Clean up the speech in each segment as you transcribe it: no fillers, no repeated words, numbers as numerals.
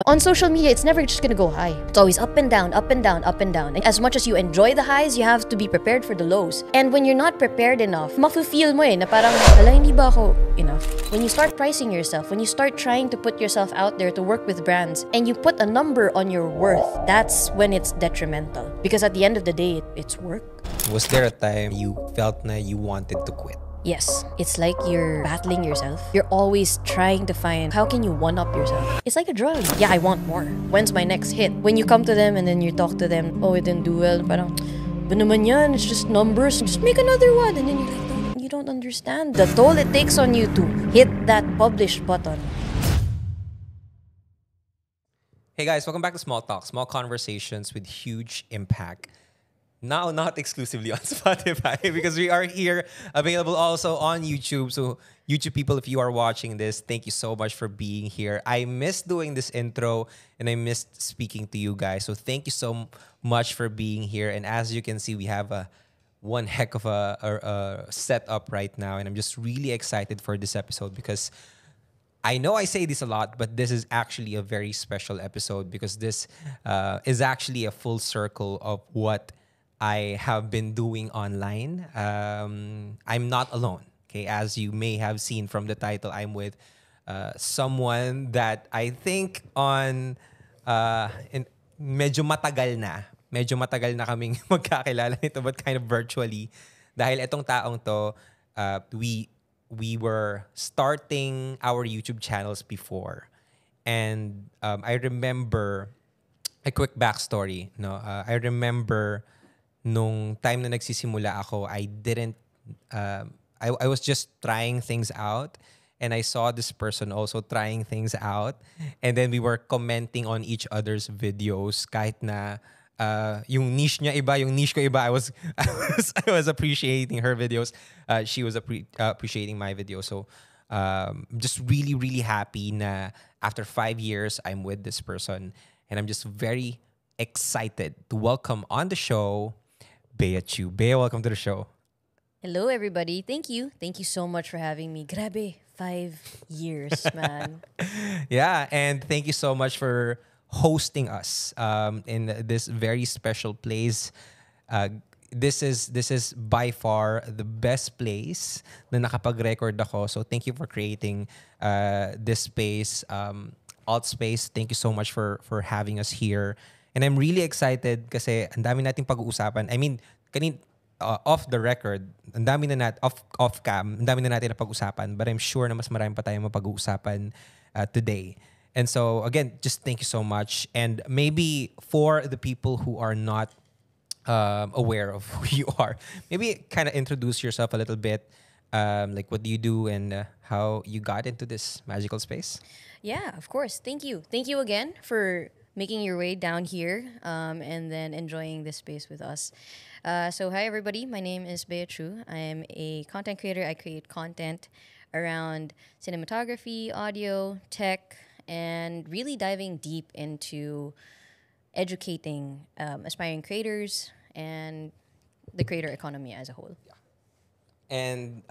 On social media, it's never just gonna go high. It's always up and down, up and down, up and down. And as much as you enjoy the highs, you have to be prepared for the lows. And when you're not prepared enough, mafe-feel mo na parang, hala, hindi ba ako enough? When you start pricing yourself, when you start trying to put yourself out there to work with brands, and you put a number on your worth, that's when it's detrimental. Because at the end of the day, it's work. Was there a time you felt na you wanted to quit? Yes, it's like you're battling yourself. You're always trying to find how can you one-up yourself. It's like a drug. Yeah, I want more. When's my next hit? When you come to them and then you talk to them, oh, it didn't do well. Parang, ba naman yan? It's just numbers. Just make another one. And then you're like, no, you don't understand the toll it takes on you to hit that publish button. Hey guys, welcome back to Small Talk, small conversations with huge impact. Now, not exclusively on Spotify because we are here, available also on YouTube. So, YouTube people, if you are watching this, thank you so much for being here. I missed doing this intro and I missed speaking to you guys. So, thank you so much for being here. And as you can see, we have one heck of a setup right now. And I'm just really excited for this episode because I know I say this a lot, but this is actually a very special episode because this is actually a full circle of what I have been doing online. I'm not alone. Okay, as you may have seen from the title, I'm with someone that I think medyo matagal na kaming magkakilala nito, but kind of virtually. Dahil itong taong to, we were starting our YouTube channels before, and I remember a quick backstory. No, I remember. Nung time na nagsisimula ako, I didn't, I was just trying things out. And I saw this person also trying things out. And then we were commenting on each other's videos. Kahit na yung niche niya iba, yung niche ko iba. I was appreciating her videos. She was appreciating my videos. So just really, really happy na after 5 years, I'm with this person. And I'm just very excited to welcome on the show Bea Chu. Bea, welcome to the show. Hello, everybody. Thank you. Thank you so much for having me. Grabe, 5 years, man. Yeah, and thank you so much for hosting us in this very special place. This is by far the best place na nakapag-record ako. So thank you for creating this space, alt space. Thank you so much for having us here. And I'm really excited kasi ang dami nating pag-uusapan. I mean, off the record, ang dami na off cam, ang dami na natin na pag-usapan. But I'm sure na mas marami pa tayong mapag-uusapan today. And so, again, just thank you so much. And maybe for the people who are not aware of who you are, maybe kind of introduce yourself a little bit. Like what do you do and how you got into this magical space? Yeah, of course. Thank you. Thank you again for making your way down here and then enjoying this space with us. So hi everybody, my name is Bea Chu. I am a content creator. I create content around cinematography, audio, tech, and really diving deep into educating aspiring creators and the creator economy as a whole. And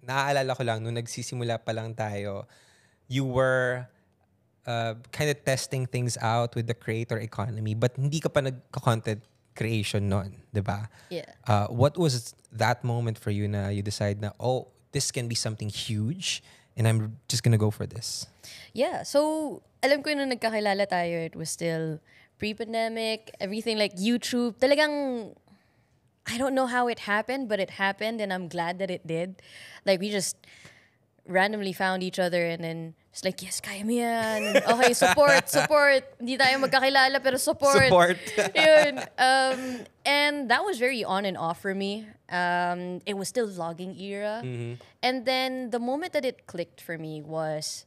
naaalala ko lang, nung nagsisimula pa lang tayo, you were kind of testing things out with the creator economy, but hindi ka pa nag-content creation noon, di ba? Yeah. What was that moment for you na you decide na, oh, this can be something huge and I'm just gonna go for this? Yeah, so alam ko nung nagkakilala tayo, it was still pre-pandemic, everything like YouTube. Talagang, I don't know how it happened, but it happened and I'm glad that it did. Like we just randomly found each other and then it's like, yes, kaya mo yan. Okay, support. Hindi tayo magkakilala pero support. Yun. And that was very on and off for me. It was still vlogging era. Mm-hmm. And then the moment that it clicked for me was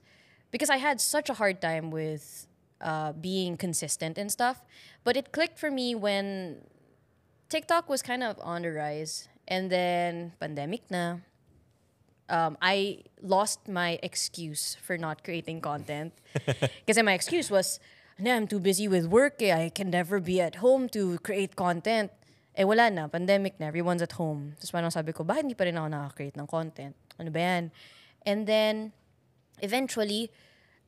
because I had such a hard time with being consistent and stuff. But it clicked for me when TikTok was kind of on the rise. And then pandemic na. I lost my excuse for not creating content. Because my excuse was, I'm too busy with work. I can never be at home to create content. Eh wala na, pandemic na, everyone's at home. Tapos parang sabi ko, bakit hindi pa rin ako nakaka-create ng content? Ano ba yan? And then, eventually,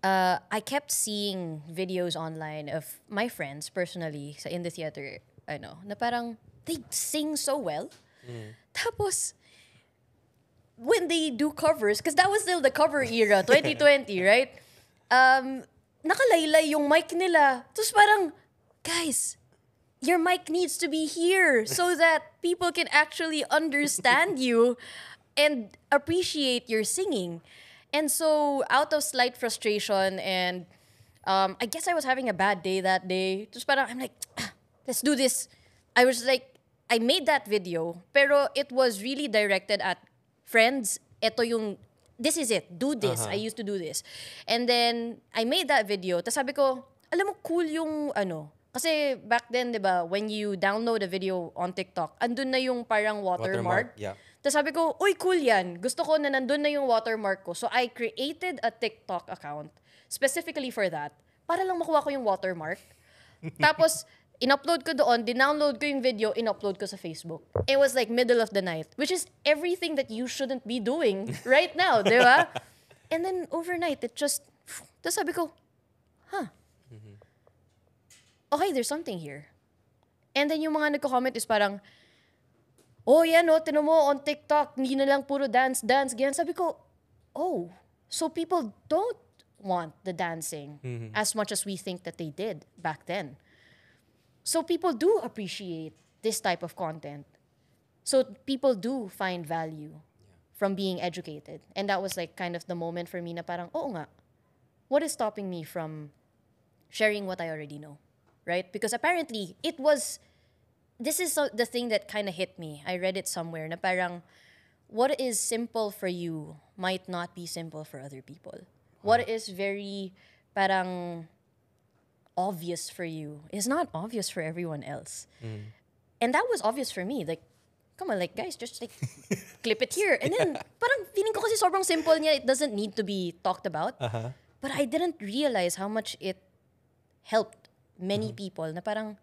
I kept seeing videos online of my friends personally in the theater, I know, na parang they sing so well. Tapos, when they do covers, because that was still the cover era, 2020, right? Nakalaylay yung mic nila. Tapos parang, guys, your mic needs to be here so that people can actually understand you and appreciate your singing. And so, out of slight frustration and I guess I was having a bad day that day. Just parang, I'm like, let's do this. I was like, I made that video, pero it was really directed at friends. Ito yung, this is it. Do this. I used to do this. And then, I made that video. Tapos sabi ko, alam mo, cool yung ano. Kasi back then, di ba, when you download a video on TikTok, andun na yung parang watermark. Yeah. Tapos sabi ko, uy, cool yan. Gusto ko na nandun na yung watermark ko. So, I created a TikTok account specifically for that para lang makuha ko yung watermark. Tapos, in-upload ko doon, dinownload ko yung video, in-upload ko sa Facebook. It was like middle of the night, which is everything that you shouldn't be doing right now, di ba? And then, overnight, it just, tapos sabi ko, okay, there's something here. And then yung mga nagko-comment is parang, oh, yan o, tinan mo on TikTok, hindi na lang puro dance, dance, ganyan. Sabi ko, oh, so people don't want the dancing as much as we think that they did back then. So people do appreciate this type of content. So people do find value from being educated. And that was like kind of the moment for me na parang, oo nga, what is stopping me from sharing what I already know? Right? Because apparently, it was, this is the thing that kind of hit me. I read it somewhere na parang, what is simple for you might not be simple for other people. What is very parang obvious for you is not obvious for everyone else. And that was obvious for me. Like, come on, like, guys, just like, clip it here. And then, parang feeling ko kasi sobrang simple niya, it doesn't need to be talked about. But I didn't realize how much it helped many people na parang,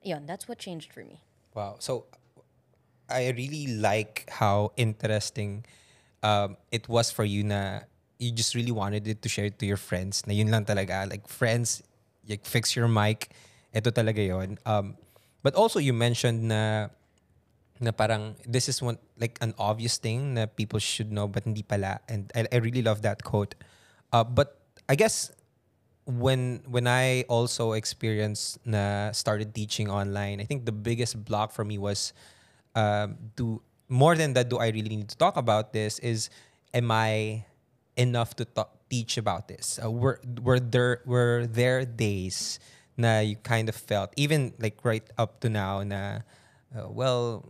yun, that's what changed for me. Wow. So, I really like how interesting it was for you na you just really wanted it to share it to your friends. Na yun lang talaga. Like, friends, like, fix your mic. Ito talaga yun. But also, you mentioned na parang this is one, like, an obvious thing na people should know but hindi pala. And I really love that quote. But I guess when I also experienced na started teaching online, I think the biggest block for me was more than that, do I really need to talk about this, is am I enough to teach about this? Were there days na you kind of felt, even like right up to now, na well,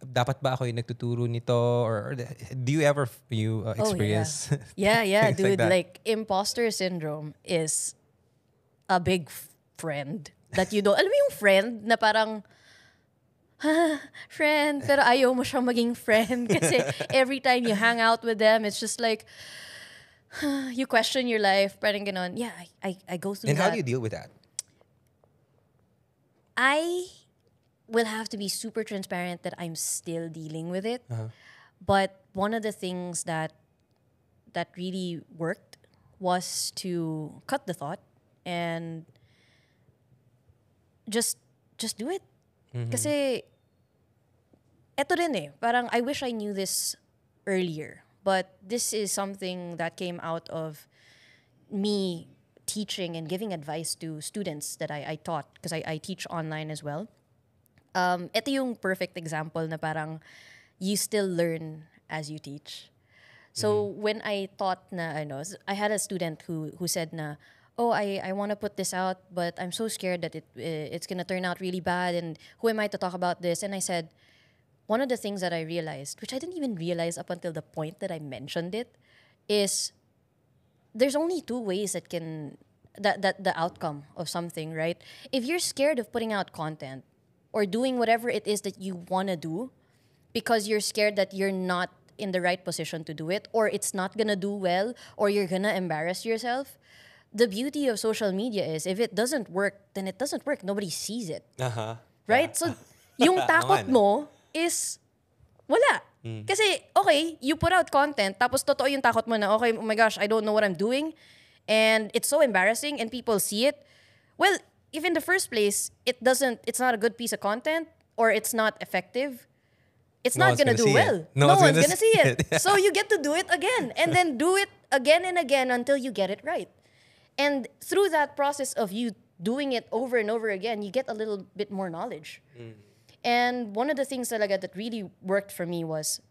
dapat ba ako yung nagtuturo nito? Or do you ever experience? Oh, yeah, things dude. that? Like, imposter syndrome is a big friend that you don't. Alam mo yung friend na parang, friend, pero ayaw mo siyang maging friend kasi every time you hang out with them, it's just like, you question your life, parang ganon. Yeah, I go through And that. how do you deal with that? I will have to be super transparent that I'm still dealing with it. But one of the things that really worked was to cut the thought and just do it. Kasi eto rin eh, parang I wish I knew this earlier. But this is something that came out of me teaching and giving advice to students that I taught, because I teach online as well. Ito yung perfect example na parang you still learn as you teach. So when I taught na, I had a student who said na, oh, I want to put this out, but I'm so scared that it's going to turn out really bad, and who am I to talk about this? And I said, one of the things that I realized, which I didn't even realize up until the point that I mentioned it, is there's only two ways that the outcome of something, right? If you're scared of putting out content or doing whatever it is that you want to do because you're scared that you're not in the right position to do it, or it's not gonna do well, or you're gonna embarrass yourself, the beauty of social media is if it doesn't work, then it doesn't work. Nobody sees it. Right? So, yung takot mo is wala. Kasi, okay, you put out content, tapos totoo yung takot mo na, okay, oh my gosh, I don't know what I'm doing. and it's so embarrassing and people see it, well, if in the first place it's not a good piece of content or it's not effective, it's No not one's gonna gonna do see it. well. No No one's one's gonna gonna see see it. it. So you get to do it again and then do it again and again until you get it right. And through that process of you doing it over and over again, you get a little bit more knowledge. And one of the things that really worked for me was,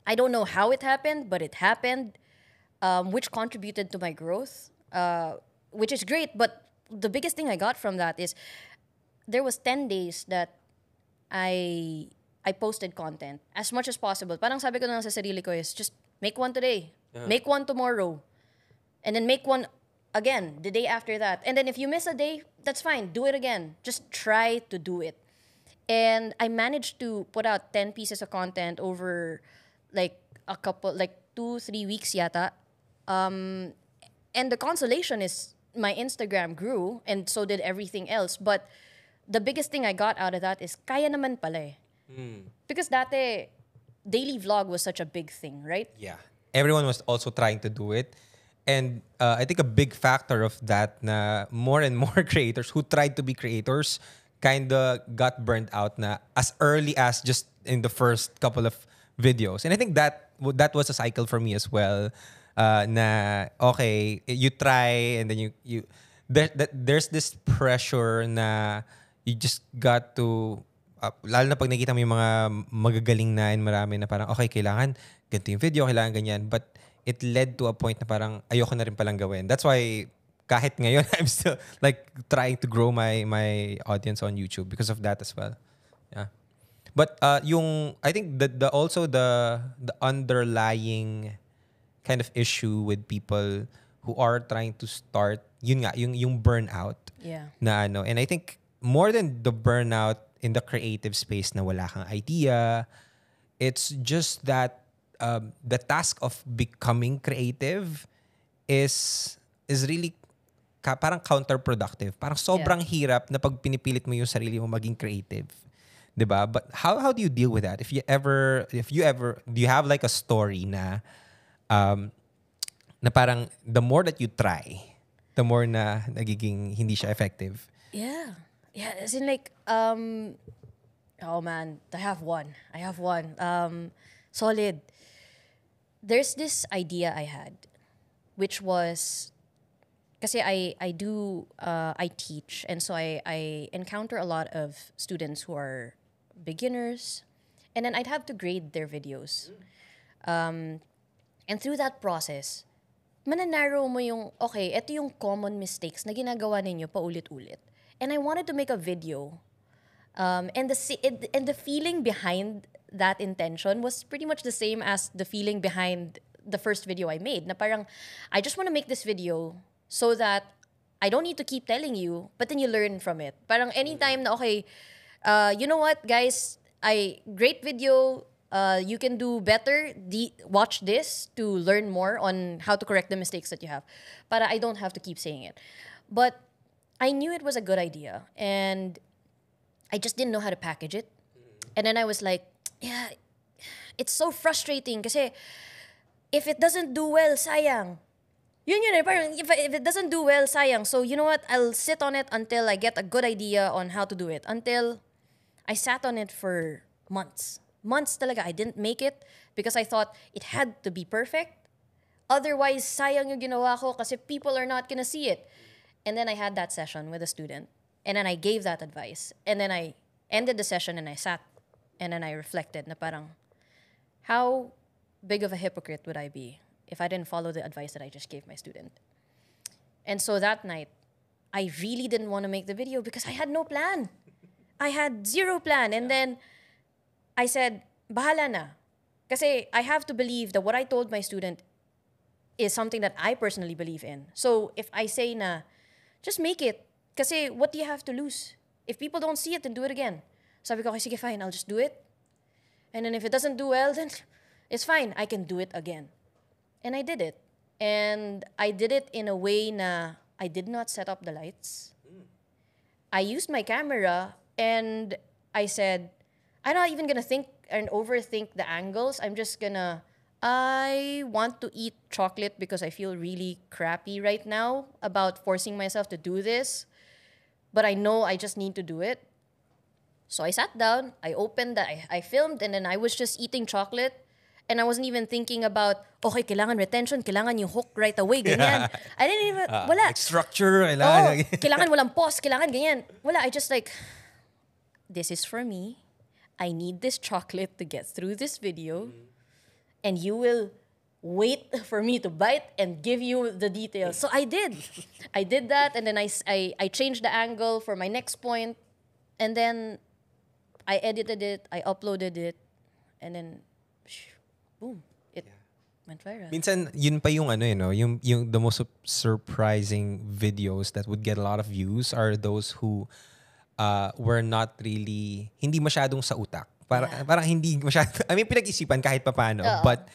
I don't know how it happened, but it happened, which contributed to my growth, which is great. But the biggest thing I got from that is there was 10 days that I posted content as much as possible. Parang sabi ko na lang sa sarili ko is just make one today, make one tomorrow, and then make one again the day after that. And then if you miss a day, that's fine. Do it again. Just try to do it. And I managed to put out 10 pieces of content over like a couple, like 2-3 weeks yata. And the consolation is my Instagram grew and so did everything else. But the biggest thing I got out of that is kaya naman pala eh. Because dati, daily vlog was such a big thing, right? Yeah. Everyone was also trying to do it. And I think a big factor of that na more and more creators who tried to be creators kind of got burnt out na as early as just in the first couple of videos. And I think that was a cycle for me as well. Na okay, you try and then there's this pressure na you just got to lalo na pag nakita mo yung mga magagaling na and marami na parang okay, kailangan ganito yung video, kailangan ganyan. But it led to a point na parang ayoko na rin palang gawin. That's why kahit ngayon I'm still like trying to grow my audience on YouTube because of that as well. Yeah. But yung I think the also the underlying kind of issue with people who are trying to start yun nga yung burnout. Yeah. Na ano, and I think more than the burnout in the creative space na wala kang idea, it's just that the task of becoming creative is really parang counterproductive. Parang sobrang hirap na pag pinipilit mo yung sarili mo maging creative. 'Di ba? But how do you deal with that? If you ever do you have like a story na na parang the more that you try, the more na nagiging hindi siya effective? Yeah. Yeah, as in like, oh man, I have one. Solid. There's this idea I had, which was, kasi I teach, and so I encounter a lot of students who are beginners, and then I'd have to grade their videos. And through that process, mananarrow mo yung, okay, ito yung common mistakes na ginagawa ninyo paulit-ulit. And I wanted to make a video. And the feeling behind that intention was pretty much the same as the feeling behind the first video I made. Na parang, I just want to make this video so that I don't need to keep telling you, but then you learn from it. Parang anytime na, okay, you know what, guys, great video, you can do better. Watch this to learn more on how to correct the mistakes that you have. Para I don't have to keep saying it. But I knew it was a good idea, and I just didn't know how to package it. And then I was like, yeah, it's so frustrating kasi if it doesn't do well, sayang. Yun eh, parang if it doesn't do well, sayang. So you know what? I'll sit on it until I get a good idea on how to do it. Until I sat on it for months. Months talaga. I didn't make it because I thought it had to be perfect. Otherwise, sayang yung ginawa ko kasi people are not gonna see it. And then I had that session with a student. And then I gave that advice. And then I ended the session and I sat. And then I reflected na parang, how big of a hypocrite would I be if I didn't follow the advice that I just gave my student? And so that night, I really didn't want to make the video because I had no plan. I had zero plan. And then I said, bahala na. Kasi I have to believe that what I told my student is something that I personally believe in. So if I say na, just make it. Kasi what do you have to lose? If people don't see it, then do it again. Sabi ko, okay, sige, fine, I'll just do it. And then if it doesn't do well, then it's fine. I can do it again. And I did it. And I did it in a way na I did not set up the lights. I used my camera and I said, I'm not even gonna think and overthink the angles. I'm just gonna I want to eat chocolate because I feel really crappy right now about forcing myself to do this. But I know I just need to do it. So I sat down, I opened, I filmed, and then I was just eating chocolate. And I wasn't even thinking about, okay, kailangan retention, kailangan yung hook right away, ganyan. I didn't even, wala. Like structure, Oh, kailangan. kailangan walang pause, kailangan ganyan. Wala, I just like, this is for me. I need this chocolate to get through this video. And you will wait for me to bite and give you the details. So I did. I did that, and then I changed the angle for my next point. And then I edited it, I uploaded it, and then, boom, it went viral. Minsan, yun pa yung ano, yung the most surprising videos that would get a lot of views are those who were not really, hindi masyadong sa utak. Parang hindi masyadong, I mean, pinag-isipan kahit papaano. But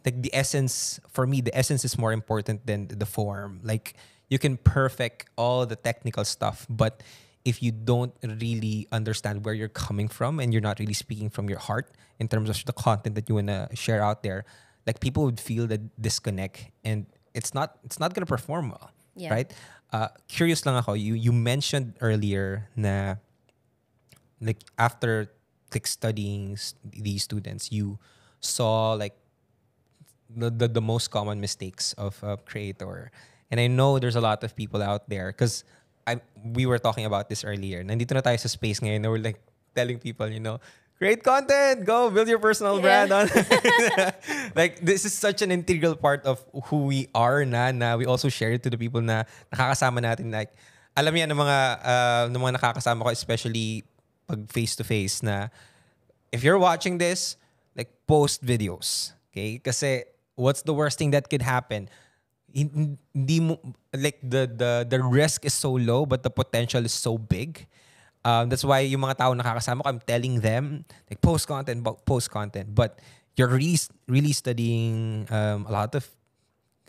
like the essence, for me, the essence is more important than the form. Like, you can perfect all the technical stuff, but if you don't really understand where you're coming from and you're not really speaking from your heart in terms of the content that you want to share out there, like people would feel the disconnect and it's not gonna perform well, right? Curious lang ako, you mentioned earlier na like after like studying these students, you saw like the most common mistakes of a creator. And I know there's a lot of people out there because we were talking about this earlier. Nandito na tayo sa space ngayon na we're like telling people, create content, go build your personal brand on. Like this is such an integral part of who we are na we also share it to the people na nakakasama natin. Like alam yan ng mga nakakasama ko, especially pag face to face, na if you're watching this, like post videos, okay? Kasi what's the worst thing that could happen? Hindi mo, like the risk is so low but the potential is so big. That's why yung mga tao nakakasama ko, I'm telling them like post content. But you're really studying a lot of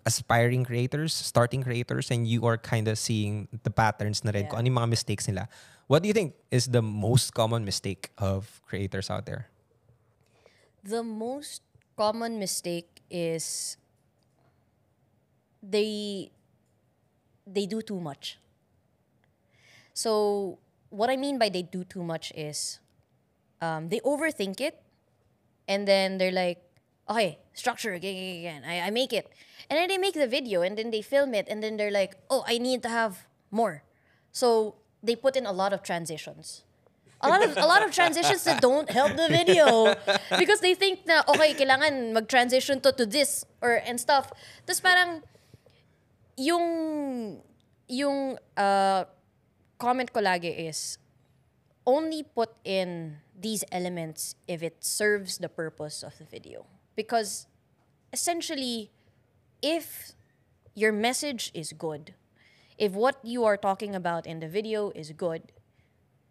aspiring creators, starting creators, and you are kind of seeing the patterns na rin, kung ano yung mga mistakes nila. What do you think is the most common mistake of creators out there? The most common mistake is they do too much. So what I mean by they do too much is they overthink it, and then they're like, okay, structure again. I make it, and then they make the video, and then they film it, and then they're like, oh, I need to have more. So they put in a lot of transitions. A lot of transitions that don't help the video because they think na okay, kailangan mag-transition to this and stuff. Tapos parang yung comment ko lagi is only put in these elements if it serves the purpose of the video. Because essentially, if your message is good, if what you are talking about in the video is good,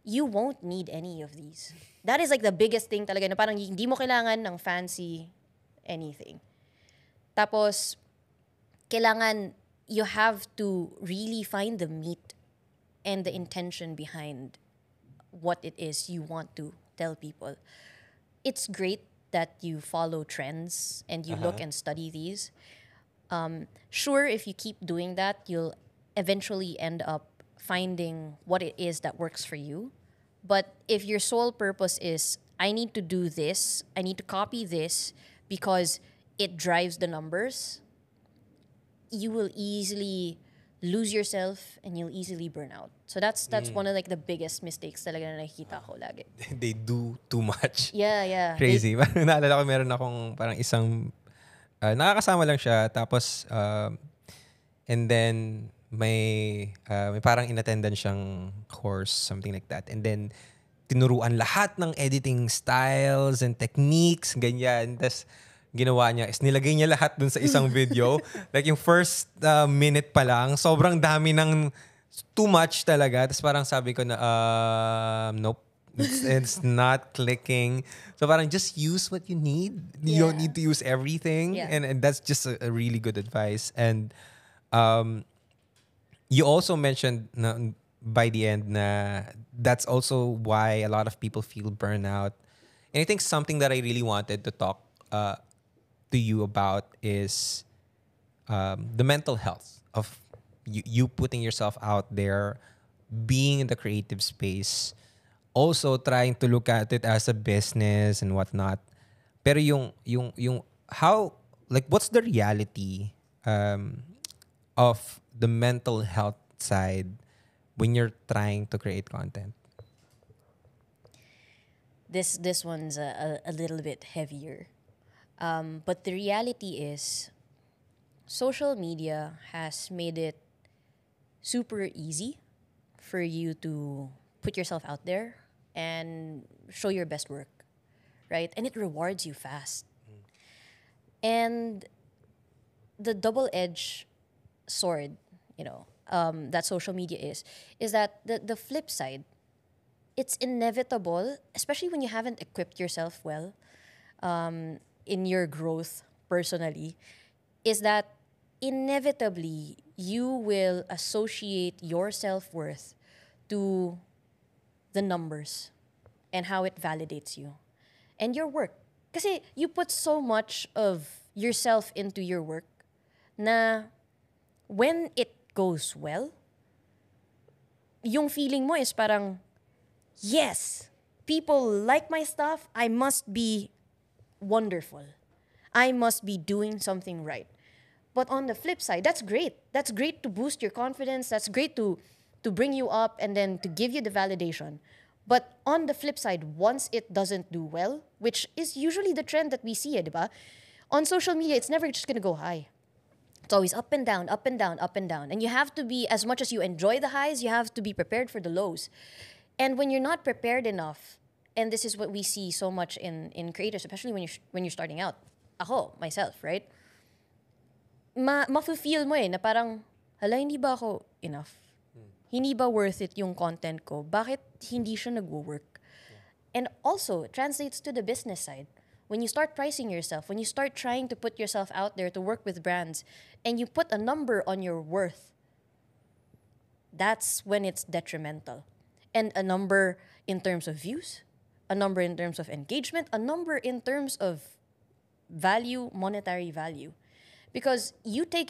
you won't need any of these. That is like the biggest thing talaga na parang hindi mo kailangan ng fancy anything. Tapos, kailangan you have to really find the meat and the intention behind what it is you want to tell people. It's great that you follow trends and you look and study these. Sure, if you keep doing that, you'll eventually end up finding what it is that works for you. But if your sole purpose is, I need to do this, I need to copy this because it drives the numbers, you will easily lose yourself and you'll easily burn out. So that's one of like the biggest mistakes talaga na nakikita ko lagi. They do too much. Yeah. Crazy. Naalala ko meron akong parang isang nakakasama lang siya tapos and then may parang inattendan siyang course, something like that. And then tinuruan lahat ng editing styles and techniques, ganyan. Tapos ginawa niya is nilagay niya lahat dun sa isang video. Like yung first minute pa lang, sobrang dami ng too much talaga. Tapos parang sabi ko na, nope, it's not clicking. So parang just use what you need. You don't need to use everything. Yeah. And that's just a really good advice. And you also mentioned na, by the end na that's also why a lot of people feel burnout. And I think something that I really wanted to talk to you about is the mental health of you putting yourself out there, being in the creative space, also trying to look at it as a business and whatnot. Pero yung how, like, what's the reality of the mental health side when you're trying to create content? This one's a little bit heavier. But the reality is, social media has made it super easy for you to put yourself out there and show your best work, right? And it rewards you fast. And the double-edged sword, that social media is that the flip side, it's inevitable, especially when you haven't equipped yourself well in your growth personally, is that inevitably you will associate your self-worth to the numbers and how it validates you and your work. Kasi you put so much of yourself into your work na when it goes well, yung feeling mo is parang, yes, people like my stuff, I must be wonderful. I must be doing something right. But on the flip side, that's great. That's great to boost your confidence. That's great to bring you up and then to give you the validation. But on the flip side, once it doesn't do well, which is usually the trend that we see, diba? On social media, it's never just gonna go high. It's always up and down, up and down, up and down. And you have to be, as much as you enjoy the highs, you have to be prepared for the lows. And when you're not prepared enough, and this is what we see so much in creators, especially when you're starting out. Ako, myself, right? Ma-feel mo na parang, hala, hindi ba ako enough? Hindi ba worth it yung content ko? Bakit hindi siya nagwo-work? And also, it translates to the business side. When you start pricing yourself, when you start trying to put yourself out there to work with brands, and you put a number on your worth, that's when it's detrimental. And a number in terms of views, a number in terms of engagement, a number in terms of value, monetary value. Because you take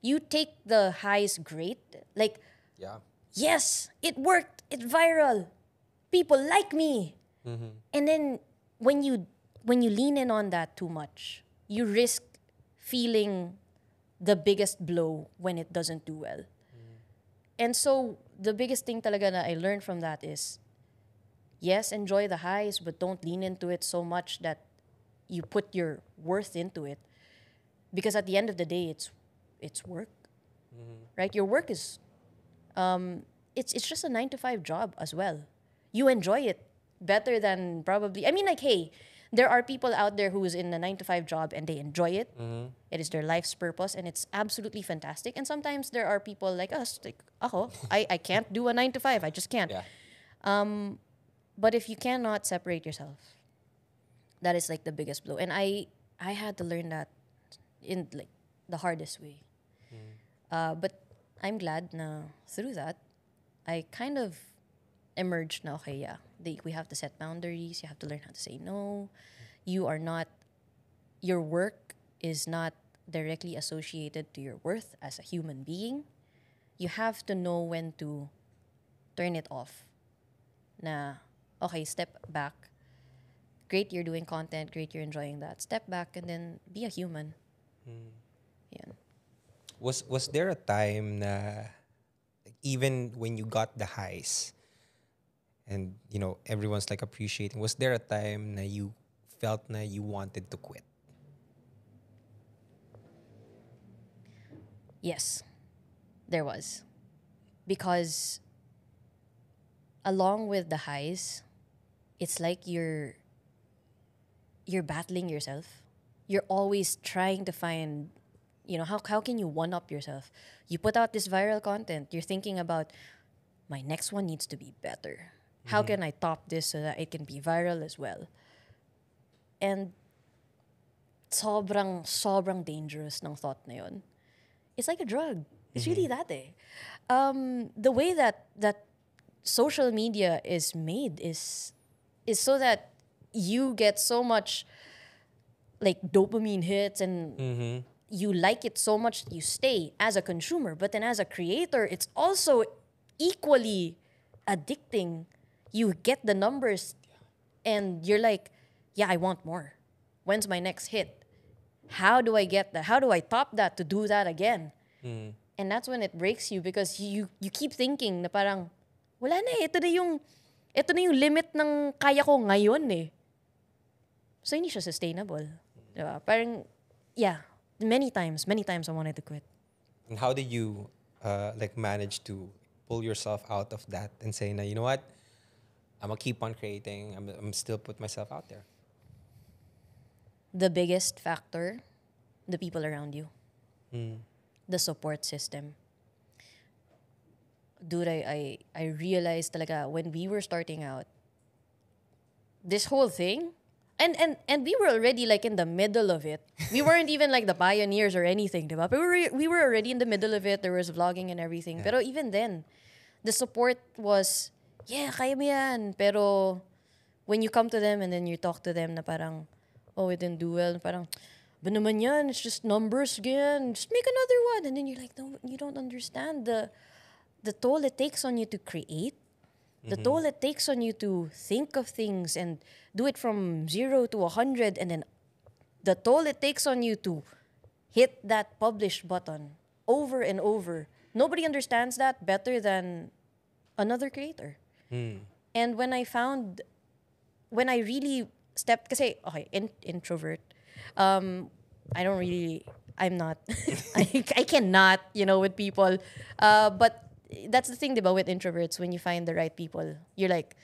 the highs great, like, Yeah. yes, it worked, it's viral, people like me. And then when you lean in on that too much, you risk feeling the biggest blow when it doesn't do well. And so the biggest thing talaga na I learned from that is, yes, enjoy the highs, but don't lean into it so much that you put your worth into it. Because at the end of the day, it's work, right? Your work is, it's just a 9-to-5 job as well. You enjoy it better than probably, I mean, like, hey, there are people out there who is in a 9-to-5 job and they enjoy it. It is their life's purpose and it's absolutely fantastic. And sometimes there are people like us, like ako, I can't do a 9-to-5. I just can't. Yeah. But if you cannot separate yourself, that is like the biggest blow. And I had to learn that in like the hardest way. But I'm glad na through that, I kind of emerged na, okay, yeah, we have to set boundaries. You have to learn how to say no. Your work is not directly associated to your worth as a human being. You have to know when to turn it off. Na, okay, step back. Great, you're doing content. Great, you're enjoying that. Step back and then be a human. Yeah. Was there a time na, like, even when you got the highs and everyone's like appreciating, was there a time na you felt na you wanted to quit? Yes, there was. Because along with the highs, it's like you're battling yourself. You're always trying to find, how can you one-up yourself? You put out this viral content. You're thinking about, my next one needs to be better. How can I top this so that it can be viral as well? And sobrang dangerous ng thought na yun. It's like a drug. It's really that eh. The way that social media is made is so that you get so much like dopamine hits and Mm-hmm. you like it so much that you stay as a consumer. But then as a creator, it's also equally addicting. You get the numbers and you're like, yeah, I want more. When's my next hit? How do I get that? How do I top that to do that again? And that's when it breaks you because you keep thinking na parang, wala na eh, ito na yung limit ng kaya ko ngayon eh. So hindi siya sustainable. Diba? Parang, yeah, many times I wanted to quit. And how did you like manage to pull yourself out of that and say, na, you know what? I'm gonna keep on creating. I'm still put myself out there. The biggest factor, the people around you. Mm. The support system. Dude, I realized talaga when we were starting out, this whole thing, and we were already like in the middle of it. We weren't even like the pioneers or anything, diba? But we were already in the middle of it. There was vlogging and everything. Pero even then, the support was, yeah, kaya mo yan. Pero when you come to them and then you talk to them na parang, oh, it didn't do well, parang, ba naman yan, it's just numbers again. Just make another one. And then you're like, no, you don't understand the toll it takes on you to create, the toll it takes on you to think of things and do it from 0 to 100, and then the toll it takes on you to hit that publish button over and over. Nobody understands that better than another creator. And when I really stepped, kasi, okay, introvert, I'm not, I cannot, with people. But that's the thing about with introverts, when you find the right people, you're like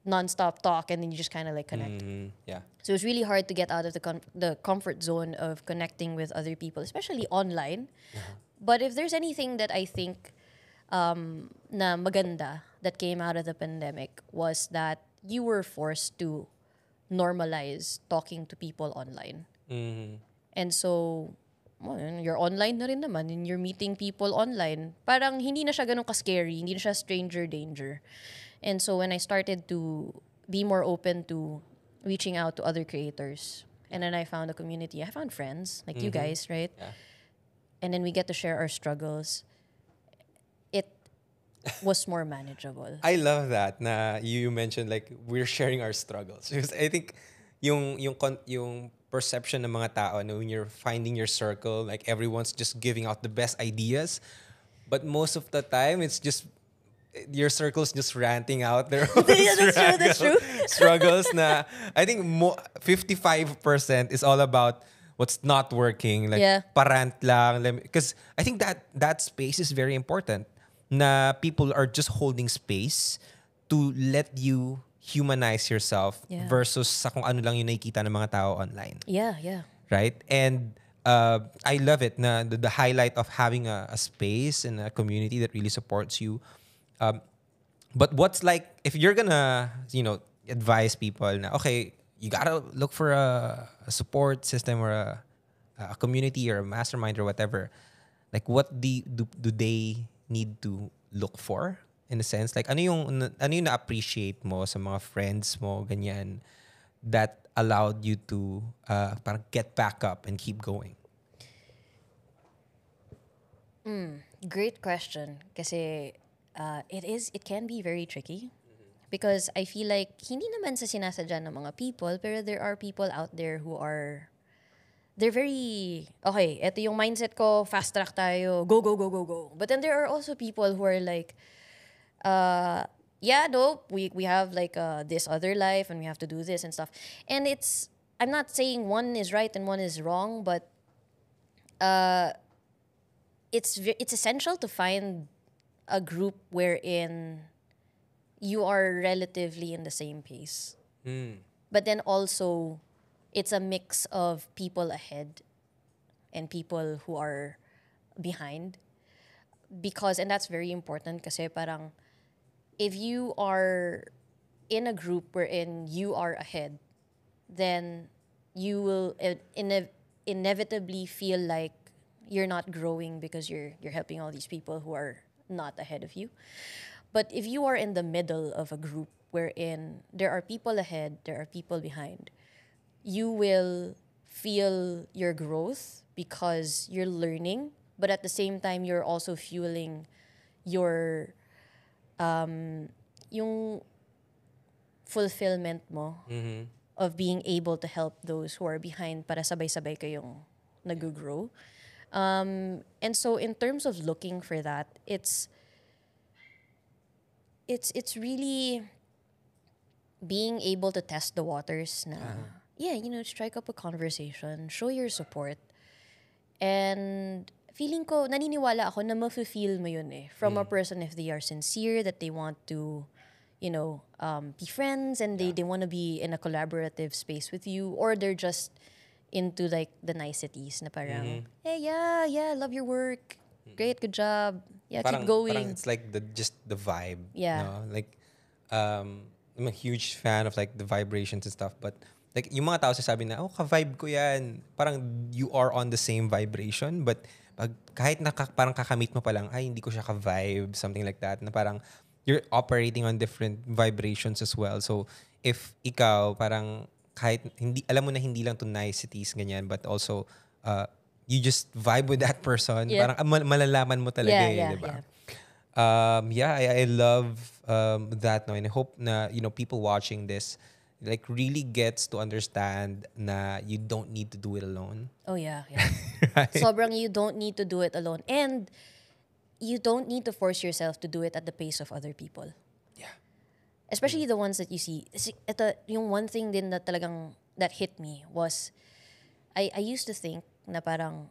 nonstop talk and then you just kind of like connect. Yeah. So it's really hard to get out of the comfort zone of connecting with other people, especially online. But if there's anything that I think na maganda that came out of the pandemic was that you were forced to normalize talking to people online. And so, you're online na rin naman and you're meeting people online. Parang hindi na siya ganun ka-scary, hindi na siya stranger danger. And so when I started to be more open to reaching out to other creators, and then I found a community, I found friends like you guys, right? Yeah. And then we get to share our struggles. It was more manageable. I love that na you mentioned like we're sharing our struggles. Because I think yung perception ng mga tao na when you're finding your circle, like everyone's just giving out the best ideas, but most of the time it's just your circle's just ranting out their own Yeah, that's true. struggles na I think 55% is all about what's not working, like Yeah. parant lang. Because I think that space is very important. Na people are just holding space to let you humanize yourself Yeah. versus sa kung ano lang yung nakikita ng mga tao online. Yeah. Right? And I love it na the highlight of having a space and a community that really supports you. But what's like, if you're gonna, advise people na, okay, you gotta look for a support system or a community or a mastermind or whatever, like what do they need to look for in a sense? Like ano yung na-appreciate mo sa mga friends mo, ganyan, that allowed you to parang get back up and keep going? Great question. Kasi it can be very tricky. Because I feel like hindi naman sa sinasadya ng mga people, pero there are people out there who are, they're very, okay, eto yung mindset ko, fast track tayo, go, go, go, go, go. But then there are also people who are like, yeah, no, we have like this other life and we have to do this and stuff. And I'm not saying one is right and one is wrong, but it's essential to find a group wherein you are relatively in the same pace. But then also, it's a mix of people ahead and people who are behind. And that's very important kasi parang, if you are in a group wherein you are ahead, then you will inevitably feel like you're not growing because you're helping all these people who are not ahead of you. But if you are in the middle of a group wherein there are people ahead, there are people behind, you will feel your growth because you're learning, but at the same time you're also fueling your yung fulfillment mo of being able to help those who are behind para sabay-sabay kayong nag-grow. And so in terms of looking for that, it's really being able to test the waters na strike up a conversation, show your support. And feeling ko, naniniwala ako na mafe-feel mo yun from a person if they are sincere, that they want to, be friends and they want to be in a collaborative space with you, or they're just into like the niceties na parang, hey, yeah, love your work. Great, good job. Yeah, keep going. Parang it's like just the vibe. Yeah. No? Like, I'm a huge fan of like the vibrations and stuff, but like yung mga tao sasabi na, ka-vibe ko yan. Parang you are on the same vibration, but kahit parang kakamit mo pa lang, ay, hindi ko siya ka-vibe, something like that, na parang you're operating on different vibrations as well. So, if ikaw, parang kahit hindi, alam mo na hindi lang to niceties, ganyan, but also, you just vibe with that person, parang malalaman mo talaga diba? I love that, no? And I hope na, people watching this, like, really gets to understand na you don't need to do it alone. Oh, yeah. Right? Sobrang you don't need to do it alone. And you don't need to force yourself to do it at the pace of other people. Yeah. Especially the ones that you see. Ito, yung one thing din that talagang, that hit me was, I used to think na parang,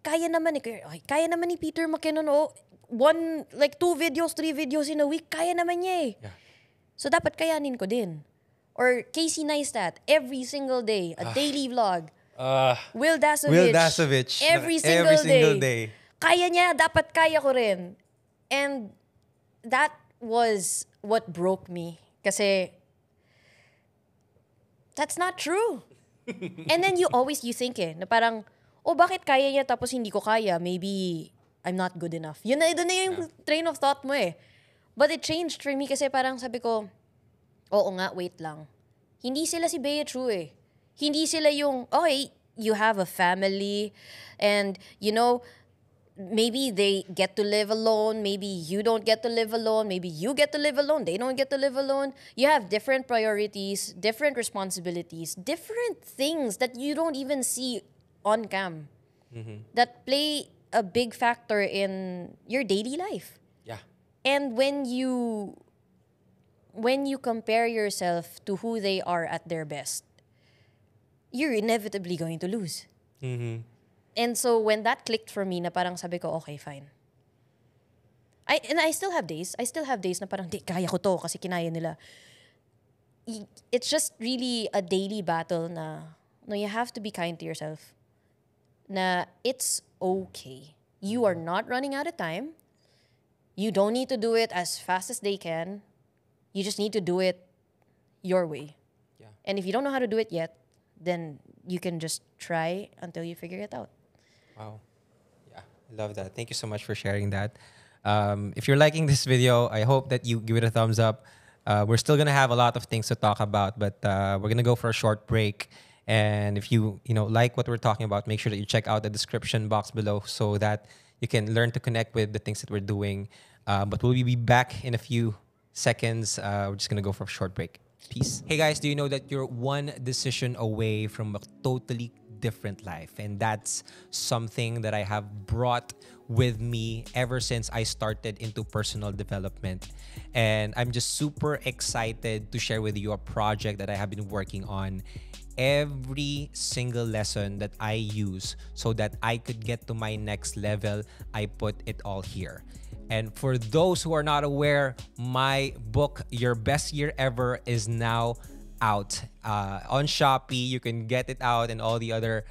kaya naman ni Peter McKinnon, 2 videos, 3 videos in a week, kaya naman niya eh. Yeah. So dapat kayanin ko din. Or Casey Neistat, every single day, a daily vlog. Will Dasovich, every single day. Kaya niya, dapat kaya ko rin. And that was what broke me. Kasi that's not true. And then you think na parang, bakit kaya niya tapos hindi ko kaya? Maybe I'm not good enough. Doon na yung train of thought mo eh. But it changed for me kasi parang sabi ko, oo nga, wait lang. Hindi sila si Bea Chu eh. Hindi sila yung, okay, you have a family and, maybe they get to live alone. Maybe you don't get to live alone. Maybe you get to live alone. They don't get to live alone. You have different priorities, different responsibilities, different things that you don't even see on cam that play a big factor in your daily life. Yeah. And when you compare yourself to who they are at their best, you're inevitably going to lose. And so when that clicked for me, na parang sabi ko, okay, fine. I still have days. I still have days na parang, di, kaya ko to kasi kinaya nila. It's just really a daily battle na, no, you have to be kind to yourself. Na it's okay. You are not running out of time. You don't need to do it as fast as they can. You just need to do it your way. Yeah. And if you don't know how to do it yet, then you can just try until you figure it out. Wow. Yeah, I love that. Thank you so much for sharing that. If you're liking this video, I hope that you give it a thumbs up. We're still going to have a lot of things to talk about, but we're going to go for a short break. And if you like what we're talking about, make sure that you check out the description box below so that you can learn to connect with the things that we're doing. But we'll be back in a few seconds. We're just going to go for a short break. Peace. Hey guys, do you know that you're one decision away from a totally different life? And that's something that I have brought with me ever since I started into personal development. And I'm just super excited to share with you a project that I have been working on. Every single lesson that I use so that I could get to my next level, I put it all here. And for those who are not aware, my book, Your Best Year Ever, is now out on Shopee. You can get it out and all the other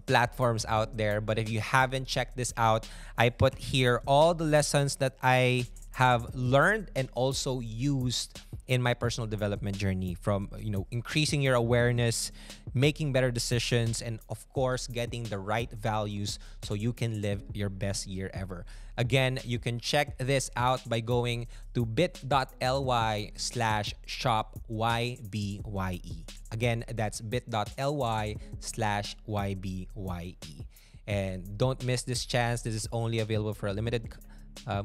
platforms out there. But if you haven't checked this out, I put here all the lessons that I have learned and also used in my personal development journey, from increasing your awareness, making better decisions, and of course getting the right values so you can live your best year ever. Again, you can check this out by going to bit.ly/shopybye. Again, that's bit.ly/YBYE. And don't miss this chance. This is only available for a limited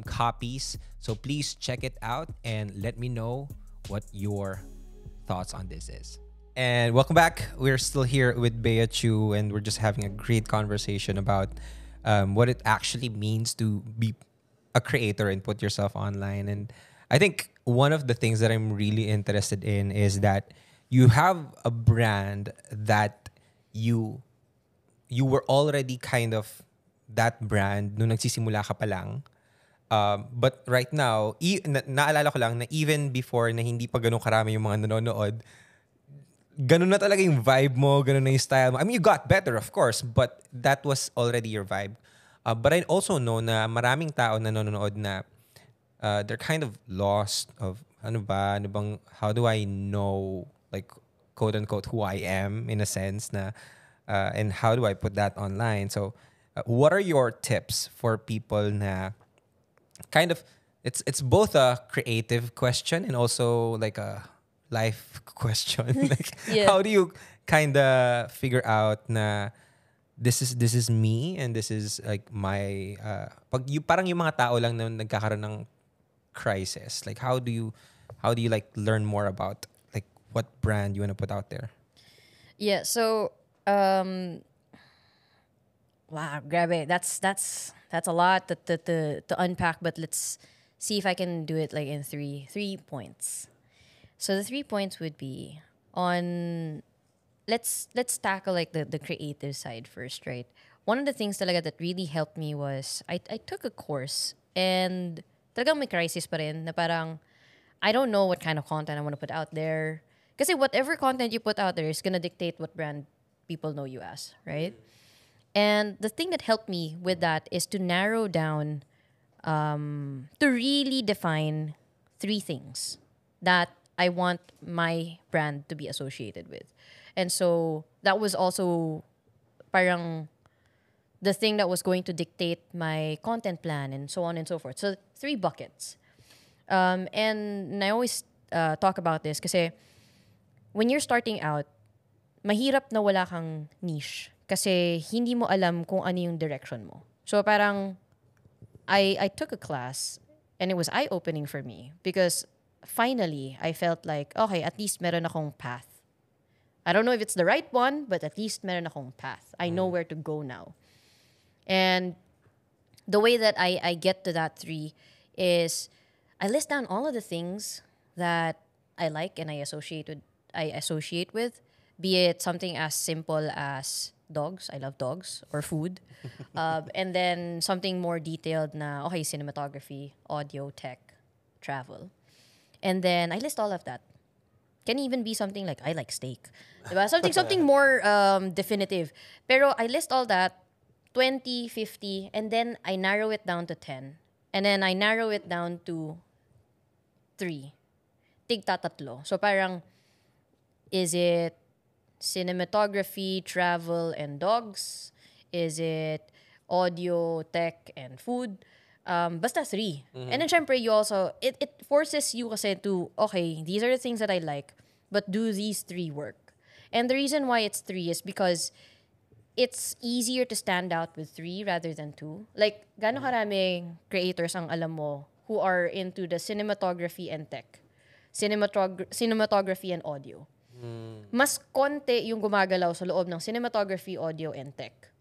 copies. So please check it out and let me know what your thoughts on this is. And welcome back. We're still here with Bea Chu, and we're just having a great conversation about what it actually means to be a creator and put yourself online. And I think one of the things that I'm really interested in is that you have a brand that you you were already kind of that brand nung nagsisimula ka pa lang. But right now, naalala ko lang na even before na hindi pa ganun karami yung mga nanonood, ganun na talaga yung vibe mo, ganun na yung style mo. I mean, you got better, of course, but that was already your vibe. But I also know na maraming tao na nanonood na they're kind of lost of how do I know, like, quote unquote, who I am in a sense na, and how do I put that online? So, what are your tips for people na kind of, it's both a creative question and also like a life question. Like, Yeah. how do you kind of figure out na this is me and this is like my pag you parang yung mga tao lang na nagkakaroon ng crisis. Like, how do you like learn more about like what brand you want to put out there? Yeah, so wow, grabe. That's a lot to unpack, but let's see if I can do it like in three points. So the 3 points would be on, let's tackle like the creative side first, right? One of the things talaga that really helped me was I took a course, and talagang may crisis pa rin na parang I don't know what kind of content I want to put out there. Kasi whatever content you put out there is gonna dictate what brand people know you as, right? And the thing that helped me with that is to narrow down, to really define three things that I want my brand to be associated with. And so that was also parang the thing that was going to dictate my content plan and so on and so forth. So three buckets. And I always talk about this kasi when you're starting out, mahirap na wala kang niche kasi hindi mo alam kung ano yung direction mo. So parang I took a class and it was eye-opening for me because finally I felt like, okay, at least meron akong path. I don't know if it's the right one, but at least meron akong path. I know where to go now. And the way that I get to that three is I list down all of the things that I like and I associate with, be it something as simple as dogs, I love dogs, or food. And then something more detailed na, okay, cinematography, audio, tech, travel. And then I list all of that. Can even be something like, I like steak. Diba? Something more definitive. Pero I list all that, 20, 50, and then I narrow it down to 10. And then I narrow it down to 3. Tigtatatlo. So parang, is it cinematography, travel, and dogs? Is it audio, tech, and food? Basta 3. And then syempre you also, it forces you kasi to, okay, these are the things that I like, but do these 3 work? And the reason why it's 3 is because it's easier to stand out with 3 rather than 2. Like, gaano karaming creators ang alam mo who are into the cinematography and tech, cinematography and audio. Mas konti yung gumagalaw sa loob ng cinematography, audio, and tech.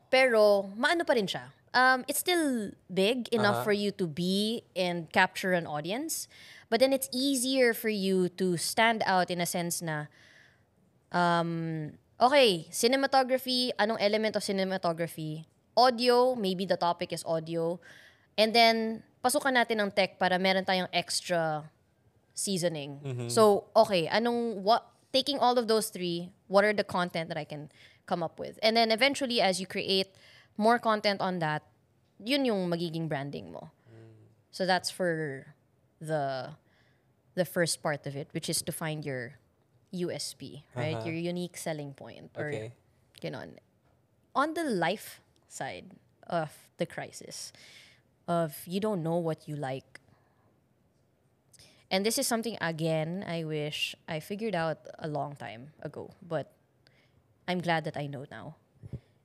Pero, maano pa rin siya. It's still big enough for you to be and capture an audience. But then it's easier for you to stand out in a sense na, okay, cinematography, anong element of cinematography? Audio, maybe the topic is audio. And then, pasukan natin ng tech para meron tayong extra seasoning. So, okay, taking all of those 3, what are the content that I can come up with? And then eventually, as you create more content on that, yun yung magiging branding mo. So that's for the first part of it, which is to find your USP, right? Your unique selling point. Or, Okay. ganon. On the life side of the crisis, of you don't know what you like, And this is something, again, I wish I figured out a long time ago, but I'm glad that I know now,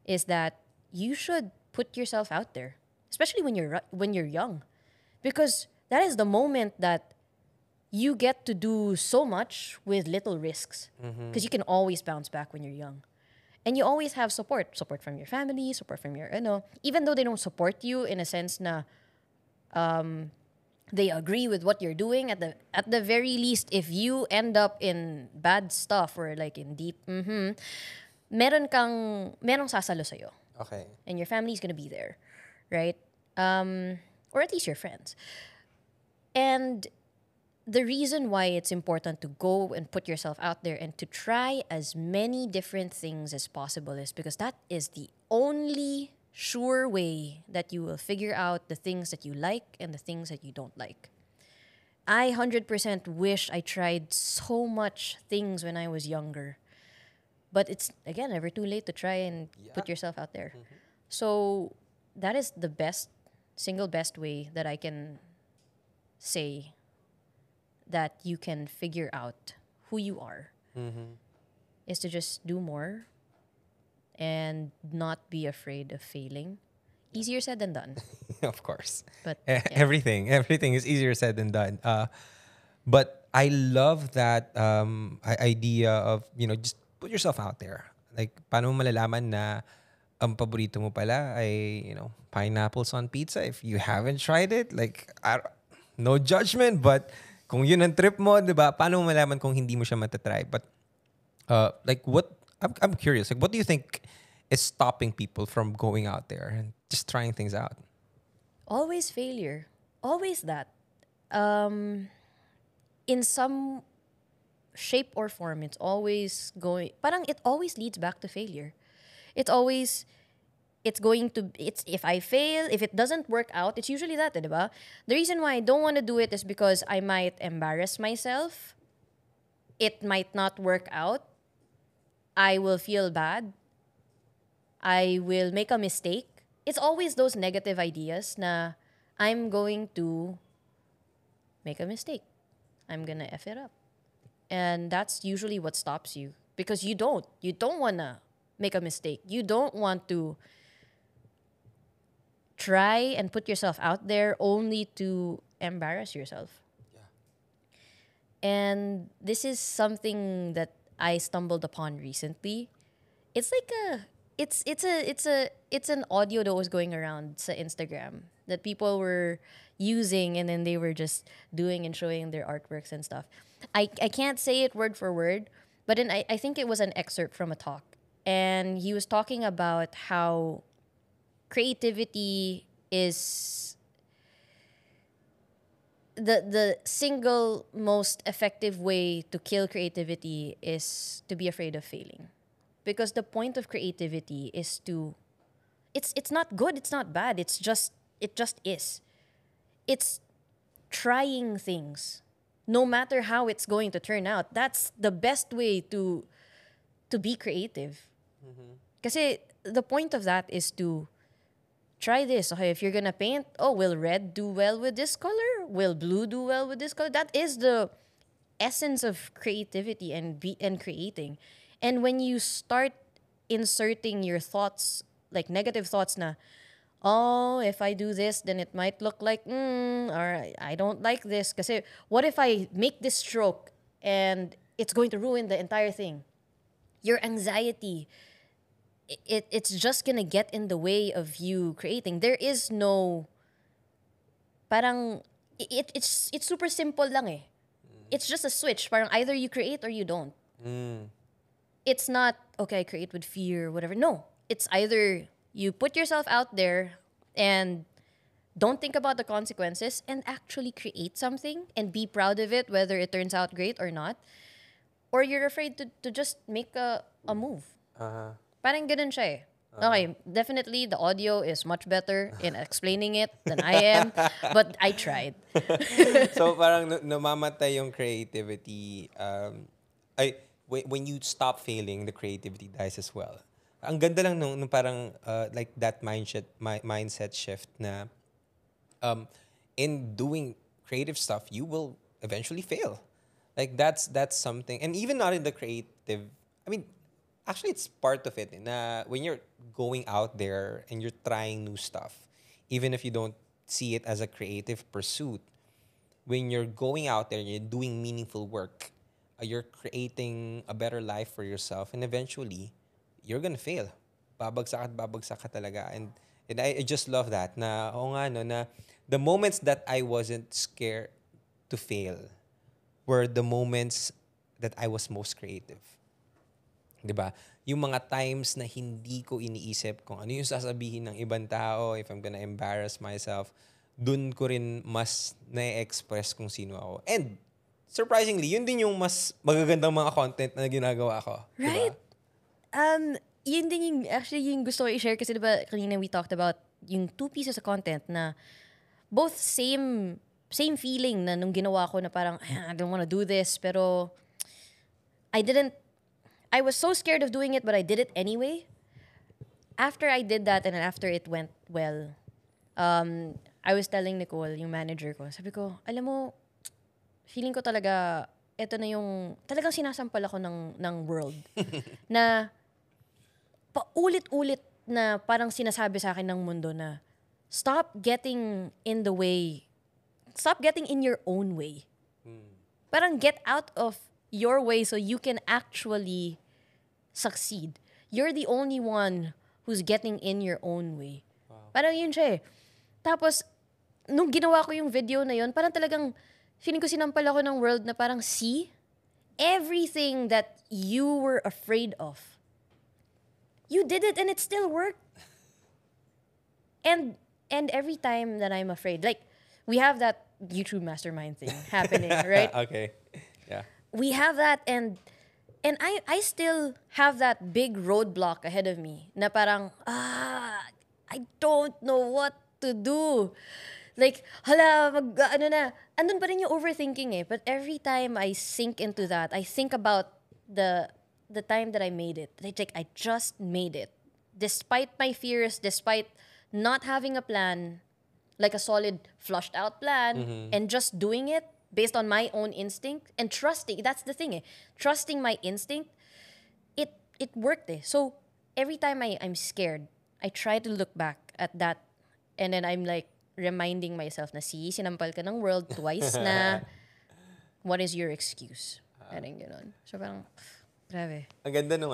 is that you should put yourself out there, especially when you're young, because that is the moment that you get to do so much with little risks, because you can always bounce back when you're young. And you always have support from your family, support from your, even though they don't support you in a sense na they agree with what you're doing, at the very least, if you end up in bad stuff or like in deep, merong sasalo sa'yo. Okay. And your family's gonna be there, right? Or at least your friends. And the reason why it's important to go and put yourself out there and to try as many different things as possible is because that is the only sure way that you will figure out the things that you like and the things that you don't like. I 100% wish I tried so much things when I was younger. But it's, again, never too late to try and put yourself out there. So that is the single best way that I can say that you can figure out who you are, is to just do more and not be afraid of failing. Easier said than done. Of course. But everything is easier said than done. But I love that idea of, just put yourself out there. Like, paano mo malalaman na ang paborito mo pala ay, pineapples on pizza? If you haven't tried it, like, no judgment, but kung yun ang trip mo, di ba? Paano mo malaman kung hindi mo siya matatry? But, I'm curious, like, what do you think is stopping people from going out there and just trying things out? always failure. Always that. In some shape or form, it's always going, parang it always leads back to failure. It's if I fail, if it doesn't work out, it's usually that, diba? The reason why I don't want to do it is because I might embarrass myself. It might not work out. I will feel bad. I will make a mistake. It's always those negative ideas na I'm going to make a mistake. I'm going to F it up. And that's usually what stops you. Because you don't want to make a mistake. You don't want to try and put yourself out there only to embarrass yourself. Yeah. And this is something that I stumbled upon recently. It's like it's an audio that was going around sa Instagram that people were using, and then they were just doing and showing their artworks and stuff. I can't say it word for word, but then I think it was an excerpt from a talk. And he was talking about how creativity is the single most effective way to kill creativity is to be afraid of failing. Because the point of creativity is to it's not good, it's not bad, it just is. It's trying things. No matter how it's going to turn out. That's the best way to be creative. Kasi the point of that is to try this. Okay, if you're gonna paint, will red do well with this color? Will blue do well with this color? That is the essence of creativity and creating. And when you start inserting your thoughts, like negative thoughts na, if I do this, then it might look like, or I don't like this. Kasi what if I make this stroke and it's going to ruin the entire thing? Your anxiety, it's just gonna get in the way of you creating. There is no, parang, it's super simple lang eh. It's just a switch. Parang either you create or you don't. It's not, okay, I create with fear, whatever. No, it's either you put yourself out there and don't think about the consequences and actually create something and be proud of it, whether it turns out great or not. Or you're afraid to just make a move. Parang ganun siya eh. Okay, definitely the audio is much better in explaining it than I am, but I tried. So parang namamatay yung creativity. When you stop failing, the creativity dies as well. Ang ganda lang nung parang like that mindset shift na in doing creative stuff, you will eventually fail. Like that's something, and even not in the creative. I mean, actually, it's part of it. Na when you're going out there and you're trying new stuff, even if you don't see it as a creative pursuit, when you're going out there and you're doing meaningful work, you're creating a better life for yourself, and eventually, you're gonna fail. Babagsak at babagsak ka talaga. And I just love that. Na, oo nga, no, na the moments that I wasn't scared to fail were the moments that I was most creative. 'Di ba? Yung mga times na hindi ko iniisip kung ano yung sasabihin ng ibang tao, if I'm gonna embarrass myself, dun ko rin mas na-express kung sino ako. And surprisingly, yun din yung mas magagandang mga content na ginagawa ko. 'Di ba? Right? Yun din yung, actually, yung gusto ko i-share kasi diba kanina we talked about yung two pieces of content na both same feeling na nung ginawa ko na parang, I don't want to do this, pero I was so scared of doing it, but I did it anyway. After I did that and after it went well, I was telling Nicole, yung manager ko, sabi ko, alam mo, feeling ko talaga, eto na yung, talagang sinasampal ako ng world. Na, paulit-ulit na parang sinasabi sa akin ng mundo na, stop getting in the way. Stop getting in your own way. Parang get out of your way so you can actually succeed. You're the only one who's getting in your own way. Wow. Parang yun siya eh. Tapos, nung ginawa ko yung video na yun, parang talagang, feeling ko sinampal ako ng world na parang, see, everything that you were afraid of, you did it and it still worked. And every time that I'm afraid, like, we have that YouTube mastermind thing happening, right? Okay. Yeah. We have that, and I still have that big roadblock ahead of me na parang, I don't know what to do. Like, hala, andun pa rin yung overthinking eh. But every time I sink into that, I think about the time that I made it. Like, I just made it. Despite my fears, despite not having a plan, like a solid, flushed out plan, and just doing it based on my own instinct and trusting. That's the thing eh. Trusting my instinct, it worked eh. So, every time I'm scared, I try to look back at that, and then I'm like reminding myself na, see, sinampal ka ng world twice na. What is your excuse? Parang gano'n. So, parang, grabe. Ang ganda nung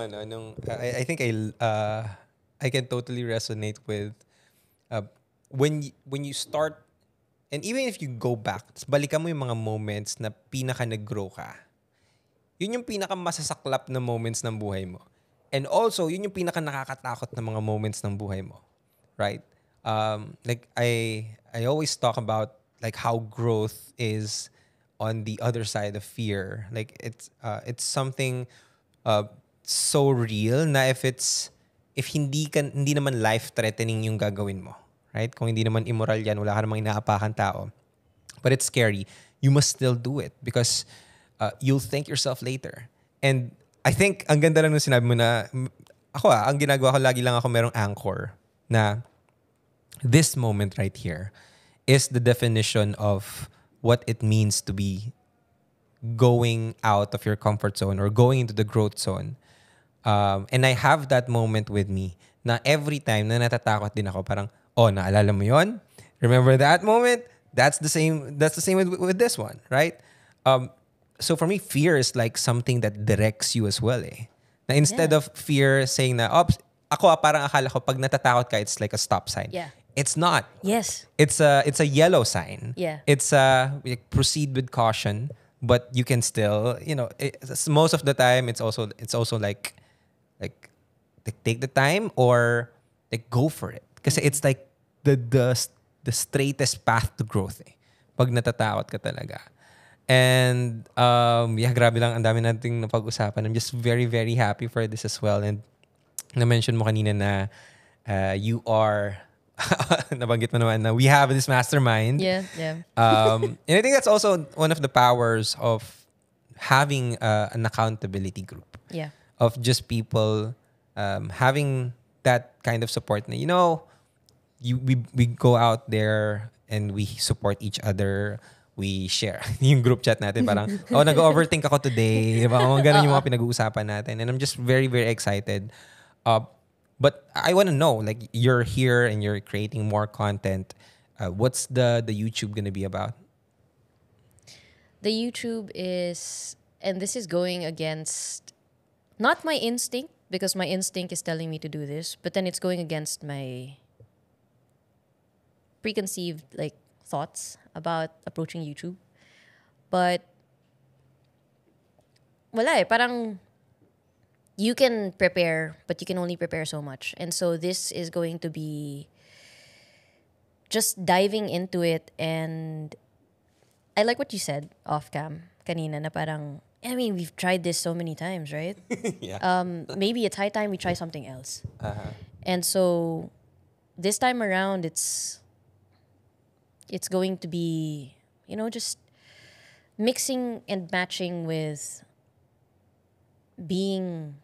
I think I can totally resonate with when you start, and even if you go back, balikan mo yung mga moments na pinaka nag-grow ka. Yun yung pinaka masasaklap na moments ng buhay mo. And also, yun yung pinaka nakakatakot na mga moments ng buhay mo. Right? Like I always talk about like how growth is on the other side of fear. Like it's something so real na if hindi naman life-threatening yung gagawin mo, right? Kung hindi naman immoral yan, wala ka namang inaapakan tao. But it's scary. You must still do it because you'll thank yourself later. And I think ang ganda lang nung sinabi mo na ako ang ginagawa ko lagi lang ako merong anchor na this moment right here is the definition of what it means to be going out of your comfort zone or going into the growth zone. And I have that moment with me na every time na natatakot din ako, parang, naalala mo yon? Remember that moment? That's the same with this one, right? So for me, fear is like something that directs you as well eh. Na instead of fear saying na, parang akala ko pag natatakot ka, it's like a stop sign. Yeah. It's not. Yes. It's a yellow sign. Yeah. It's like, proceed with caution, but you can still, most of the time it's also like take the time or like go for it. Kasi it's like the straightest path to growth eh. Pag natatakot ka talaga. And grabe lang, ang dami nating napag-usapan. I'm just very, very happy for this as well. And na-mention mo kanina na you are nabanggit mo naman na we have this mastermind. Yeah. And I think that's also one of the powers of having an accountability group. Yeah. Of just people having that kind of support. We go out there and we support each other. we share yung group chat natin. Parang, nag-overthink ako today. Diba? Ganun yung mga pinag-uusapan natin. And I'm just very, very excited. Uh, but I want to know, like, you're here and you're creating more content. What's the YouTube gonna be about? The YouTube is, and this is going against not my instinct, because my instinct is telling me to do this, but then it's going against my preconceived like thoughts about approaching YouTube. But wala eh, parang you can prepare, but you can only prepare so much. And so this is going to be just diving into it. And I like what you said off cam kanina na parang, I mean, we've tried this so many times, right? Yeah. Maybe it's high time we try something else. Uh-huh. And so this time around, it's going to be, just mixing and matching with being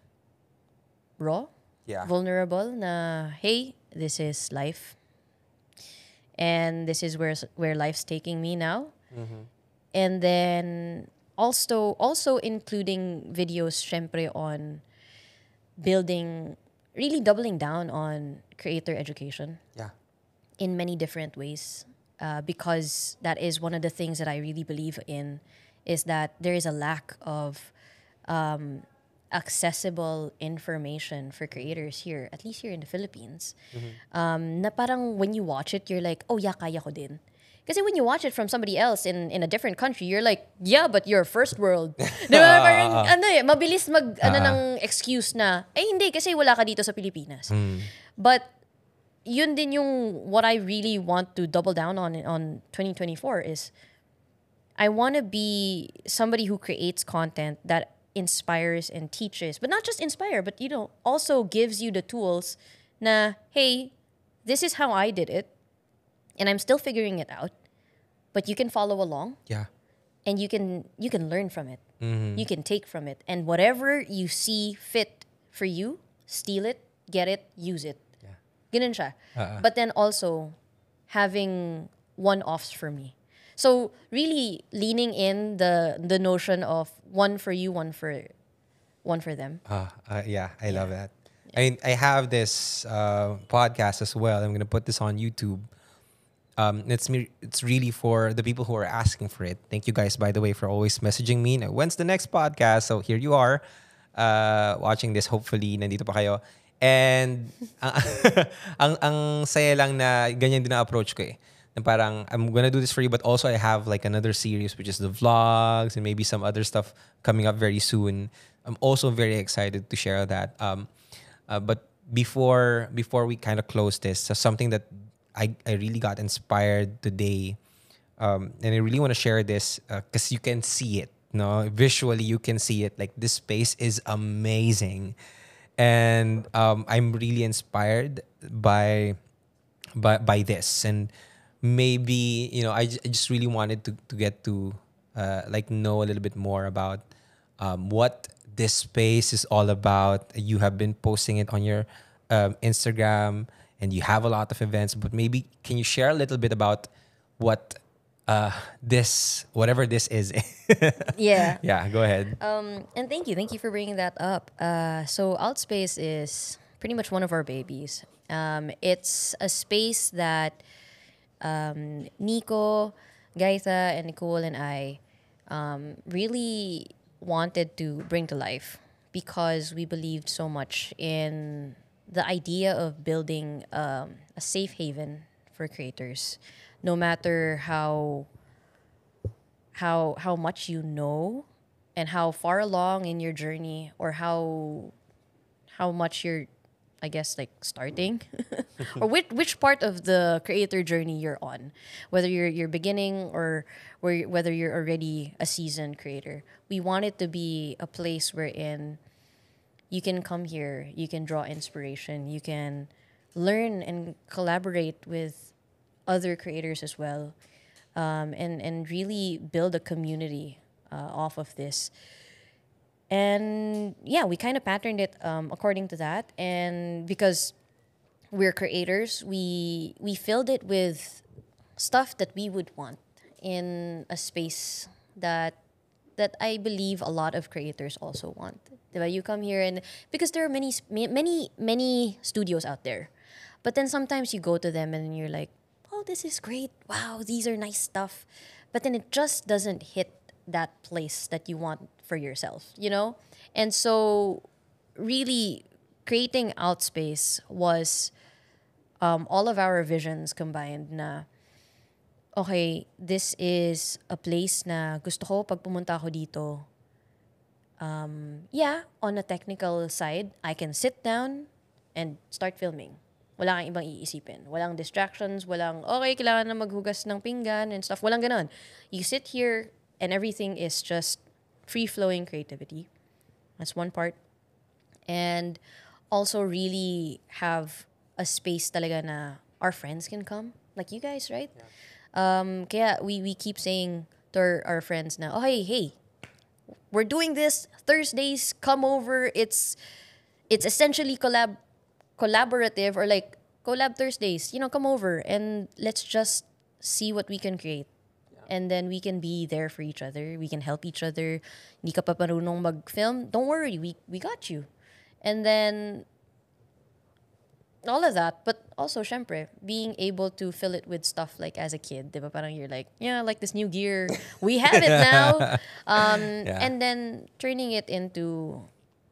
raw, Yeah. vulnerable. Na hey, this is life, and this is where life's taking me now. And then also including videos, syempre, on building, really doubling down on creator education Yeah. in many different ways, because that is one of the things that I really believe in, is that there is a lack of accessible information for creators here, at least here in the Philippines. Na parang when you watch it, you're like, oh yeah, kaya ko din. Kasi when you watch it from somebody else in a different country, you're like, yeah, but you're first world. Di ba? Parang, mabilis ng excuse na, hindi, kasi wala ka dito sa Pilipinas. But yun din yung what I really want to double down on 2024 is I want to be somebody who creates content that inspires and teaches, but not just inspire, but also gives you the tools na, hey, this is how I did it, and I'm still figuring it out, but you can follow along. Yeah. And you can learn from it. You can take from it, and whatever you see fit for you, steal it, get it, use it. Ganun siya. But then also having one-offs for me. So really leaning in the notion of one for you, one for them. Yeah, I love that. I have this podcast as well. I'm gonna put this on YouTube. It's really for the people who are asking for it. Thank you guys, by the way, for always messaging me. Now, when's the next podcast? So here you are, watching this. Hopefully, nandito pa kayo. And ang saya lang na ganyan din na approach ko eh. Na parang I'm gonna do this for you, but also I have like another series which is the vlogs and maybe some other stuff coming up very soon. I'm also very excited to share that. But before we kind of close this, so something that I really got inspired today, and I really want to share this because you can see it. No, visually you can see it. Like this space is amazing. And I'm really inspired by this, and maybe I just really wanted to get to like know a little bit more about what this space is all about. You have been posting it on your Instagram, and you have a lot of events. But maybe can you share a little bit about what whatever this is? Yeah. Yeah, go ahead. And thank you for bringing that up. So Outspace is pretty much one of our babies. It's a space that Nico, Gaitha, and Nicole and I really wanted to bring to life, because we believed so much in the idea of building a safe haven for creators, no matter how much you know and how far along in your journey, or how much you're, I guess, like starting or which part of the creator journey you're on, whether you're beginning or whether you're already a seasoned creator. We want it to be a place wherein you can come here, you can draw inspiration, you can learn and collaborate with other creators as well, and really build a community off of this. And yeah, we kind of patterned it according to that. And because we're creators, we filled it with stuff that we would want. in a space that I believe a lot of creators also want. Diba? You come here and because there are many studios out there. But then sometimes you go to them and you're like, "Oh, this is great. Wow, these are nice stuff." But then it just doesn't hit that place that you want for yourself, you know? And so really creating Outspace was all of our visions combined na okay, this is a place na gusto ko pag pumunta ako dito. Yeah, on a technical side, I can sit down and start filming. Wala kang ibang iisipin. Walang distractions, walang, okay, kailangan na maghugas ng pinggan and stuff. Walang ganon. You sit here and everything is just free-flowing creativity. That's one part. And also really have a space talaga na our friends can come. Like you guys, right? Kaya we keep saying to our friends na, oh, hey, we're doing this Thursdays, come over. It's essentially collaborative or like collab Thursdays. You know, come over and let's just see what we can create. And then we can be there for each other. We can help each other. Hindi ka pa marunong mag-film. Don't worry, we got you. And then all of that, but also, syempre, being able to fill it with stuff like as a kid, diba? Parang you're like, yeah, like this new gear, we have it now. And then turning it into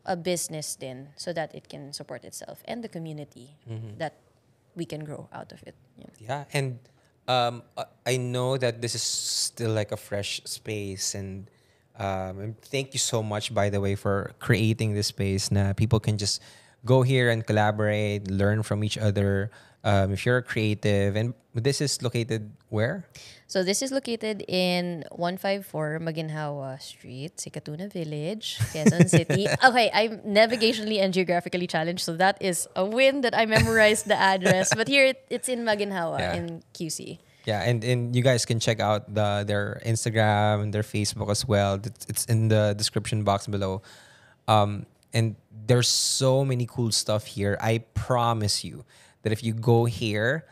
a business then so that it can support itself and the community that we can grow out of it. Yeah, and I know that this is still like a fresh space, and thank you so much, by the way, for creating this space. Na people can just go here and collaborate, learn from each other. If you're a creative, and this is located where? So this is located in 154 Maginhawa Street, Sikatuna Village, Quezon City. Okay, I'm navigationally and geographically challenged, so that is a win that I memorized the address. But here it's in Maginhawa in QC. Yeah, and you guys can check out their Instagram and their Facebook as well. It's in the description box below. And there's so many cool stuff here. I promise you that if you go here,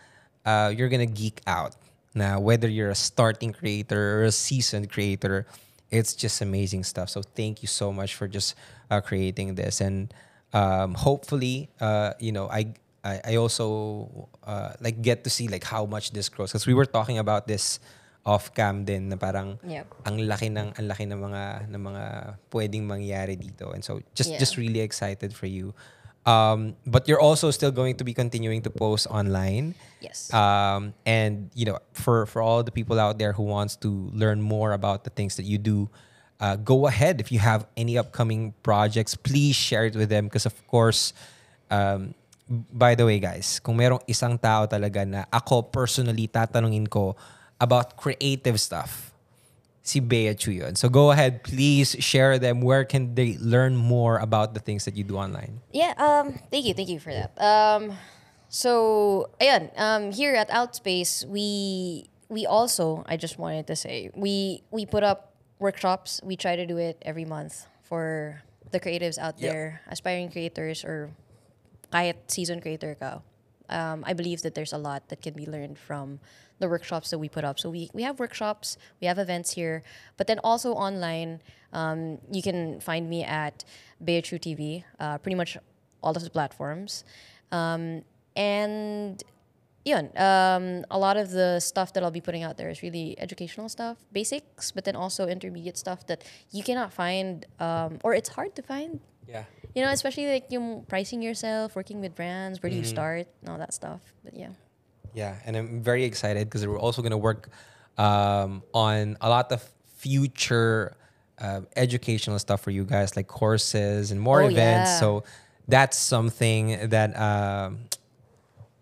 you're gonna geek out. Now, whether you're a starting creator or a seasoned creator, it's just amazing stuff. So thank you so much for just creating this, and hopefully, I also like get to see like how much this grows, because we were talking about this off cam din na parang ang laki ng mga pwedeng mangyari dito, and so just really excited for you. But you're also still going to be continuing to post online. Yes. And for all the people out there who wants to learn more about the things that you do, go ahead. If you have any upcoming projects, please share it with them, because of course, by the way, guys, kung merong isang tao talaga na ako personally tatanungin ko about creative stuff, si Bea Chu yun. So go ahead, please share them. Where can they learn more about the things that you do online? Yeah, thank you for that. So ayan, here at Outspace, we also, I just wanted to say, we put up workshops. We try to do it every month for the creatives out there, aspiring creators or kahit seasoned creator ka. I believe that there's a lot that can be learned from the workshops that we put up. So we have workshops, we have events here, but then also online, you can find me at Bea Chu TV, pretty much all of the platforms. And yun, a lot of the stuff that I'll be putting out there is really educational stuff, basics, but then also intermediate stuff that you cannot find, or it's hard to find. Yeah. Especially like yung pricing yourself, working with brands, where do you start, and all that stuff. But yeah. Yeah, and I'm very excited because we're also going to work on a lot of future educational stuff for you guys, like courses and more events. Yeah. So that's something that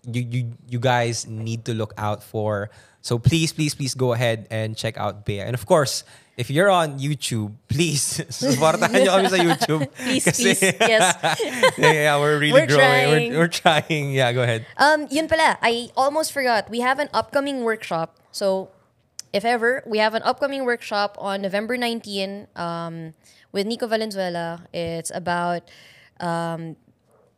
you guys need to look out for. So please go ahead and check out Bea. And of course, if you're on YouTube, please supportahan nyo kami sa YouTube. Please, yes. Yeah, we're really We're growing. trying. We're trying. Yeah, go ahead. Yun pala, I almost forgot. We have an upcoming workshop. So, if ever, we have an upcoming workshop on November 19 with Nico Valenzuela. It's about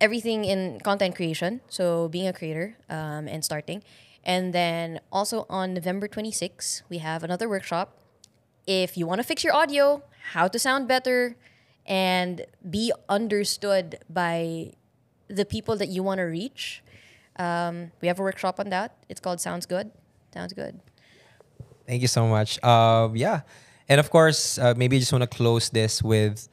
everything in content creation. So, being a creator and starting. And then also on November 26th, we have another workshop. If you want to fix your audio, how to sound better, and be understood by the people that you want to reach, we have a workshop on that. It's called Sounds Good. Sounds good. Thank you so much. Yeah. And of course, maybe I just want to close this with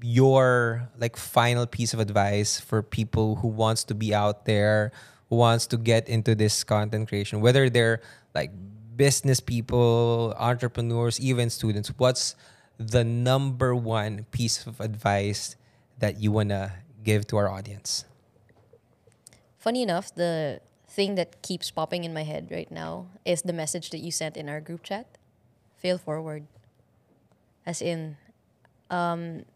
your like final piece of advice for people who wants to be out there, who wants to get into this content creation, whether they're like business people, entrepreneurs, even students. What's the number one piece of advice that you want to give to our audience? Funny enough, the thing that keeps popping in my head right now is the message that you sent in our group chat. Fail forward. As in,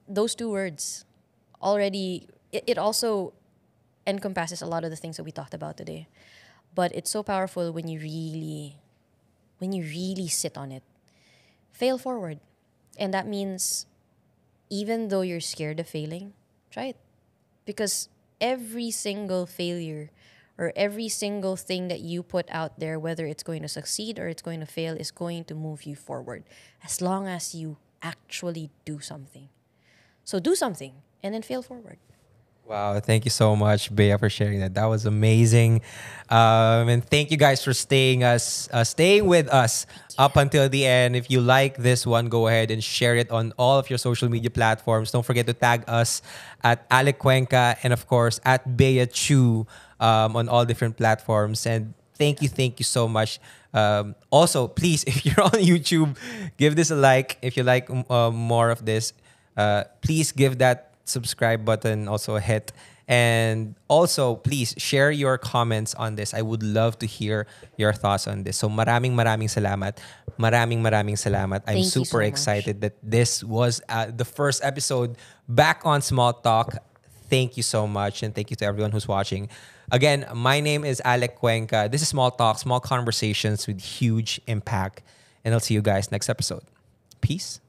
those two words already, it also encompasses a lot of the things that we talked about today. But it's so powerful when you really sit on it. Fail forward. And that means even though you're scared of failing, try it. Because every single failure or every single thing that you put out there, whether it's going to succeed or it's going to fail, is going to move you forward as long as you actually do something. So do something and then fail forward. Wow, thank you so much, Bea, for sharing that. That was amazing, and thank you guys for staying with us up until the end. If you like this one, go ahead and share it on all of your social media platforms. Don't forget to tag us at Alec Cuenca and of course at Bea Chu on all different platforms. And thank you so much. Also, please, if you're on YouTube, give this a like. If you like more of this, please give that subscribe button also a hit. And also, please share your comments on this. I would love to hear your thoughts on this. So maraming salamat. Maraming salamat. I'm Thank you super so excited that this was the first episode back on Small Talk. Thank you so much. And thank you to everyone who's watching. Again, my name is Alec Cuenca. This is Small Talk, small conversations with huge impact. And I'll see you guys next episode. Peace.